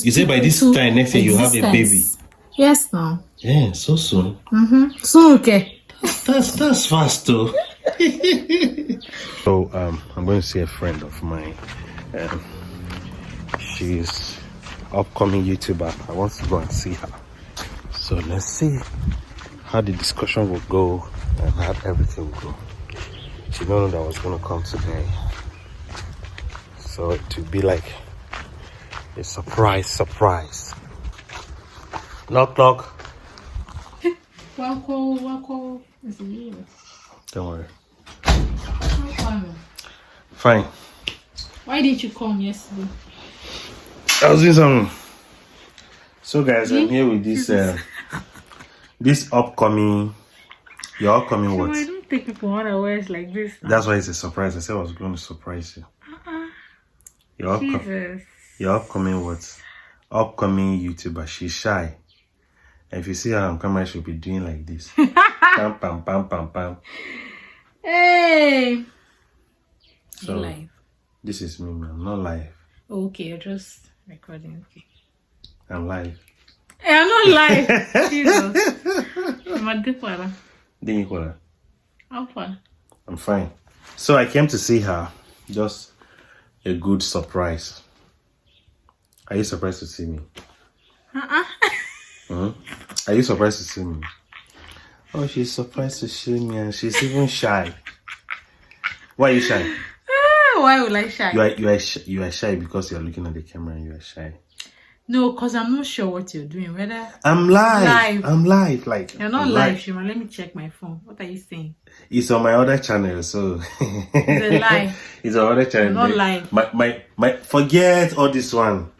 You say by this time next year you have a baby. Yes, now. Yeah, so soon. Soon, okay. That's fast though. So I'm going to see a friend of mine. She's upcoming YouTuber. I want to go and see her. So let's see how the discussion will go and how everything will go. She didn't know that I was going to come today. So it will be like a surprise. Knock, knock. Wako. Is it you? Don't worry. How come? Fine. Why didn't you come yesterday? I was doing something. So guys, I'm here with this this upcoming, your upcoming what? I don't think people want to wear like this. That's why it's a surprise. I said I was going to surprise you. Your upcoming what? Upcoming YouTuber. She's shy. And if you see her on camera, she'll be doing like this. Pam, pam, pam, pam, pam. Hey! So, live. This is me, man. Not live. Okay, you're just recording. Okay. I'm live. Hey, I'm not live. Jesus. I'm a different. I'm fine. I'm fine. So I came to see her. Just a good surprise. Are you surprised to see me? Are you surprised to see me? Oh, she's surprised to see me and she's even shy. Why are you shy? Why would I shy? You are shy because you're looking at the camera and you are shy. No, because I'm not sure what you're doing. Whether I'm live. I'm live. Like you're not live, Shima. Let me check my phone. What are you saying? It's on my other channel, so it's a lie. It's on other channel. You're not live. My forget all this one.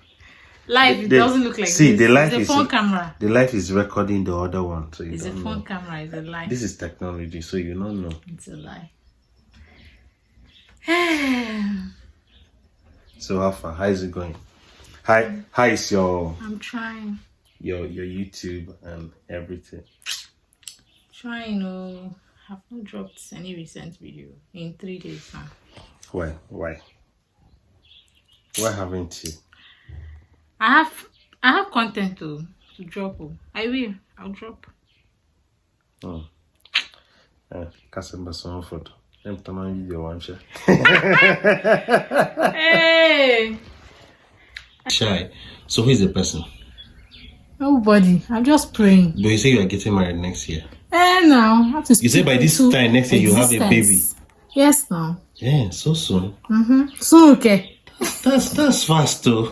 Live, it doesn't look like see, this. The life it's a phone camera. The life is recording the other one, so you it's don't a phone know. Camera. It's a lie. This is technology, so you don't know. It's a lie. So how far? How is it going? How is your? I'm trying. Your YouTube and everything. Trying. Have not dropped any recent video in 3 days now. Why? Why haven't you? I have content to drop. I'll drop. Oh. Kasemba some photo. I'm turning video one share. Hey. Shy. So who is the person? Nobody. I'm just praying. But you say you are getting married next year. Now I have to. You say by this time next year you have a baby. Yes, now. Yeah, so soon. Soon, okay. That's fast though.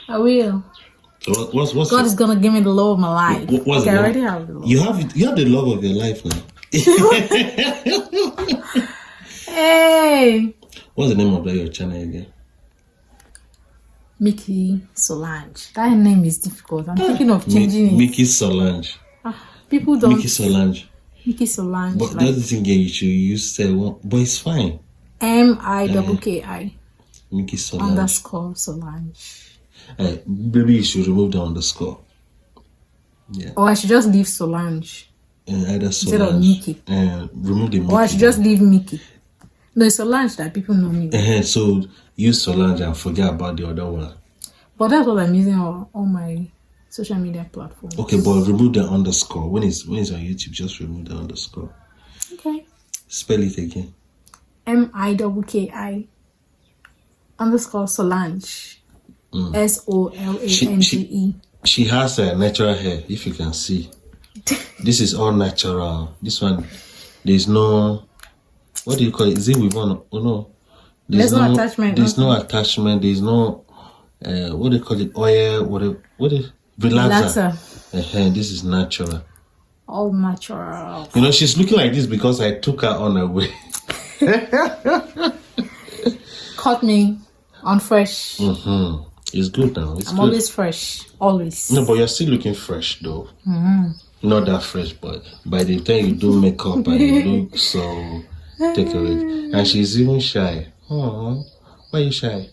I will. So what's God is gonna give me the love of my life. What's I already have the love. You have the love of your life now. Hey. What's the name of your channel again? Mickey Solange. That name is difficult. I'm thinking of changing it. Mickey Solange. People don't. Mickey Solange. Mickey Solange. But that's the thing you should use but it's fine. MIKKI. Mickey Solange. _ Solange. Maybe you should remove the underscore. Yeah. Or I should just leave Solange. Either Solange. Instead of Mickey. Remove the Mickey. Or I should just leave Mickey. No, it's Solange that people know me with. So use Solange and forget about the other one. But that's what I'm using on all my social media platforms. Okay, but remove the underscore. When it's on YouTube, just remove the underscore. Okay. Spell it again. MIKKI _ Solange. SOLANGE. She has natural hair, if you can see. This is all natural. This one, there's no, what do you call it? Is it with one? Oh no. There's no attachment. There's no attachment. There's no, what do you call it? Oil, what is relaxer. This is natural. All natural. She's looking like this because I took her on her way. Caught me on fresh. It's good now. I'm always fresh. Always. No, but you're still looking fresh though. Not that fresh, but by the time you do makeup and you look so take away. And she's even shy. Oh, why are you shy?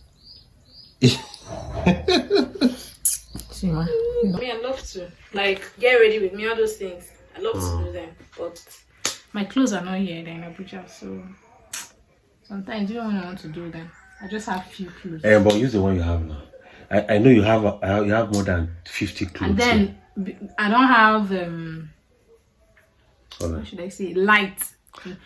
Shima. I love to get ready with me, all those things. I love to do them, but my clothes are not here in Abuja, so sometimes you don't want to do them. I just have few clothes. But use the one you have now. I know you have more than 50 clothes. And then I don't have Okay. what should I say? Light.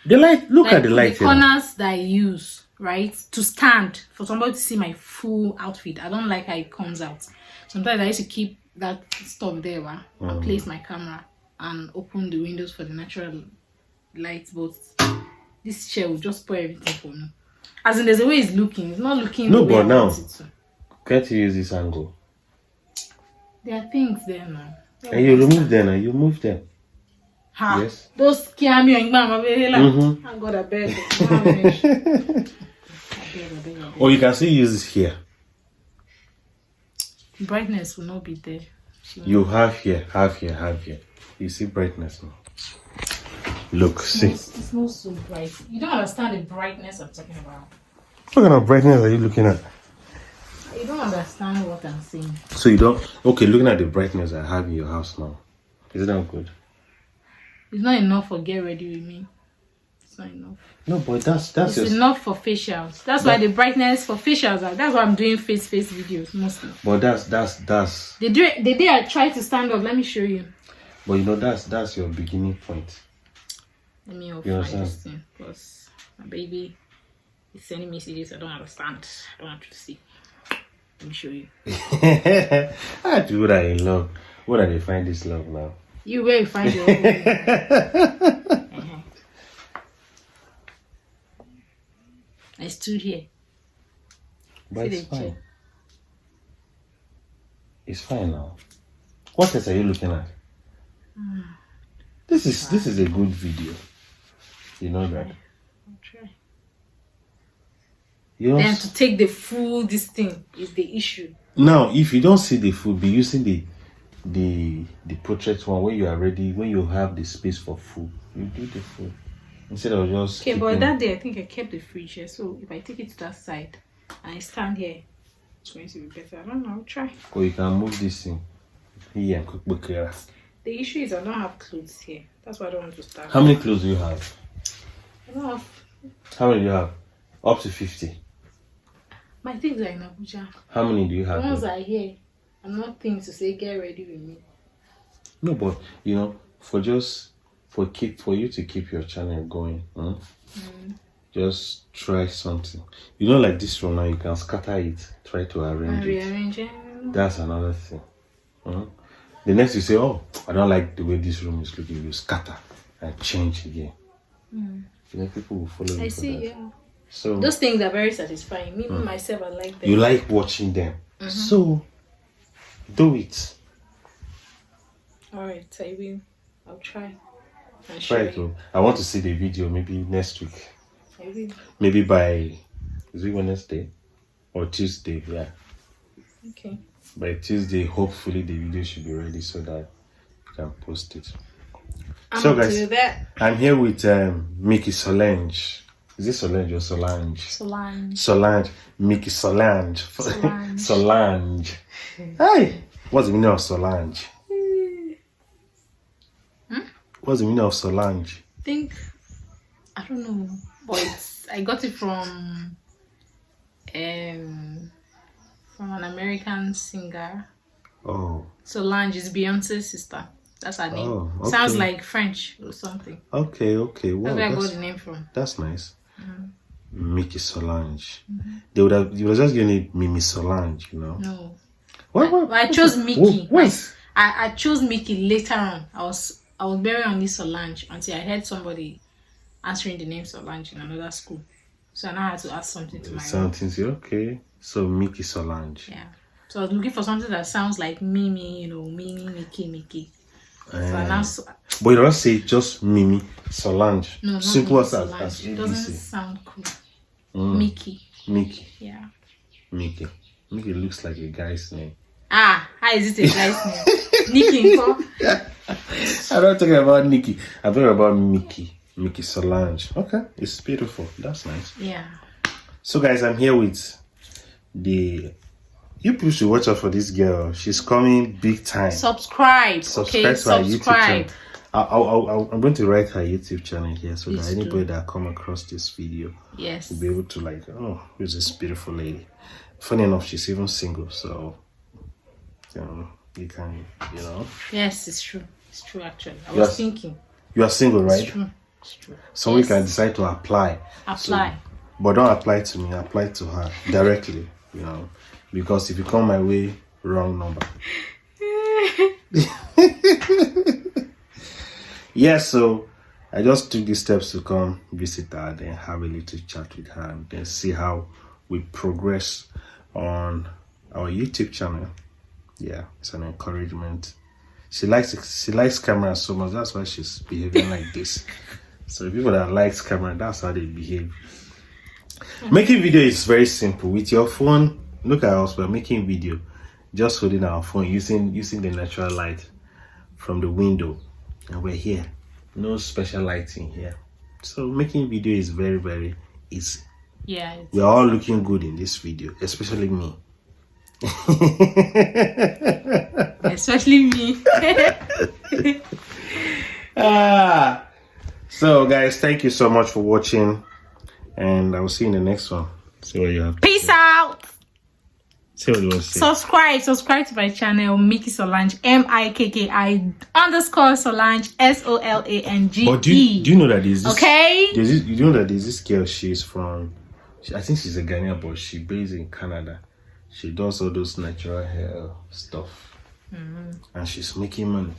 The light. Look Like at the light. The corners that I use, right, to stand for somebody to see my full outfit. I don't like how it comes out. Sometimes I used to keep that stuff there, and place my camera and open the windows for the natural light. But this chair will just spoil everything for me. As in, there's a way it's looking. It's not looking. No, the way but I now want it to. can't you use this angle? There are things there now. And you remove them and you move them. Ha. Yes. Those scare me and mama like, I got a bed. Or you can still use this here. Brightness will not be there. You have here. You see brightness now. Look, see. It's not so bright. You don't understand the brightness I'm talking about. What kind of brightness are you looking at? You don't understand what I'm saying. So you don't. Okay, looking at the brightness I have in your house now. Is that good? It's not enough for get ready with me. It's not enough. No, but that's It's enough for facials. That's why the brightness for facials are. That's why I'm doing face videos mostly. But that's. The day I tried to stand up, let me show you. But you know that's your beginning point. Let me off You my understand? this thing because my baby is sending messages I don't understand. I don't want you to see. Let me show you. I do that in love. Where do they find this love now? You where you find your own. I stood here. But See it's the fine. chair. It's fine now. What else are you looking at? This is a good video. You know that. I'll try. You know, Then to take the full this thing is the issue. now if you don't see the food, be using the portrait one when you are ready, when you have the space for food. You do the food. Instead of just Okay, but keeping- that day I think I kept the fridge here. So if I take it to that side and I stand here, it's going to be better. I don't know, I'll try. or you can move this thing here and cook bakera. The issue is I don't have clothes here. That's why I don't want to start. How many clothes do you have? I don't have How many do you have? Up to 50. my things are in Abuja. How many do you The have? ones are here. I'm not thinking to say get ready with me. No, but you know, for you to keep your channel going, just try something. You know, like this one now, you can scatter it, try to arrange it. Rearrange it. That's another thing. The next you say, oh, I don't like the way this room is looking, you scatter and change again. You know, people will follow you. I for see, that. yeah. So Those things are very satisfying. Me myself, I like them. you like watching them. So do it. Alright, I will. I'll try. I'll Try show it. you. I want to see the video maybe next week. I will. Maybe by, is it Wednesday or Tuesday? Yeah. Okay. By Tuesday, hopefully the video should be ready so that you can post it. So guys, do that. I'm here with Mickey Solange. Is it Solange or Solange? Solange. Solange. Mickey Solange. Solange. Solange. Hey, what's the meaning of Solange? What's the meaning of Solange? I don't know, but I got it from an American singer. Oh. Solange is Beyonce's sister. That's her name. Oh, okay. Sounds like French or something. Okay. That's Well, where I got the name from. that's nice. Mickey Solange. You would have just given it Mimi Solange, you know. No. What? I chose Mickey. Wait. I chose Mickey later on. I was very on this Solange until I heard somebody answering the name Solange in another school. So I now had to add something to my own. Something. Okay. So Mickey Solange. Yeah. So I was looking for something that sounds like Mimi, Mimi, Mickey. So I now But you don't say just Mimi Solange. no, not Simple Mimi as Solange. It doesn't ABC. sound cool. Mickey. Mickey. Yeah. Mickey. Mickey looks like a guy's name. How is it a guy's name? Nicky. I'm not talking about Nikki. I'm talking about Mickey. Mickey Solange. Okay. It's beautiful. That's nice. Yeah. So guys, I'm here with you people should watch out for this girl. She's coming big time. Subscribe. Subscribe Okay. to our YouTube Subscribe. channel. I'm going to write her YouTube channel here so Please that anybody do. that come across this video Yes. will be able to like, oh, who's this beautiful lady? funny enough, she's even single, so you can, Yes, it's true. It's true. Actually, I was thinking. You are single, right? It's true. It's true. So we can decide to apply. Apply. But don't apply to me. Apply to her directly. Because if you come my way, wrong number. So I just took these steps to come visit her, then have a little chat with her, and then see how we progress on our YouTube channel. Yeah, it's an encouragement. She likes camera so much. That's why she's behaving like this. So people that likes camera, that's how they behave. Making video is very simple. With your phone, look at us. We're making video, just holding our phone, using the natural light from the window, and we're here. No special lighting here. So making video is very, very easy. Yeah. We're all looking good in this video, especially me. Especially me. So guys, thank you so much for watching, and I will see you in the next one. See what you have. Peace out. See what you want to say. Subscribe to my channel, Mickey Solange, MIKKI_Solange, SOLANGE. But do you know that there's this, okay? You know that there's this girl, she's from, I think she's a Ghanaian, but she's based in Canada. She does all those natural hair stuff, and she's making money.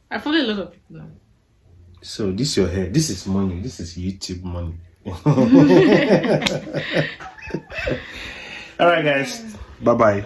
I follow a lot of people now. So this your hair, this is money, this is YouTube money. All right guys, bye bye.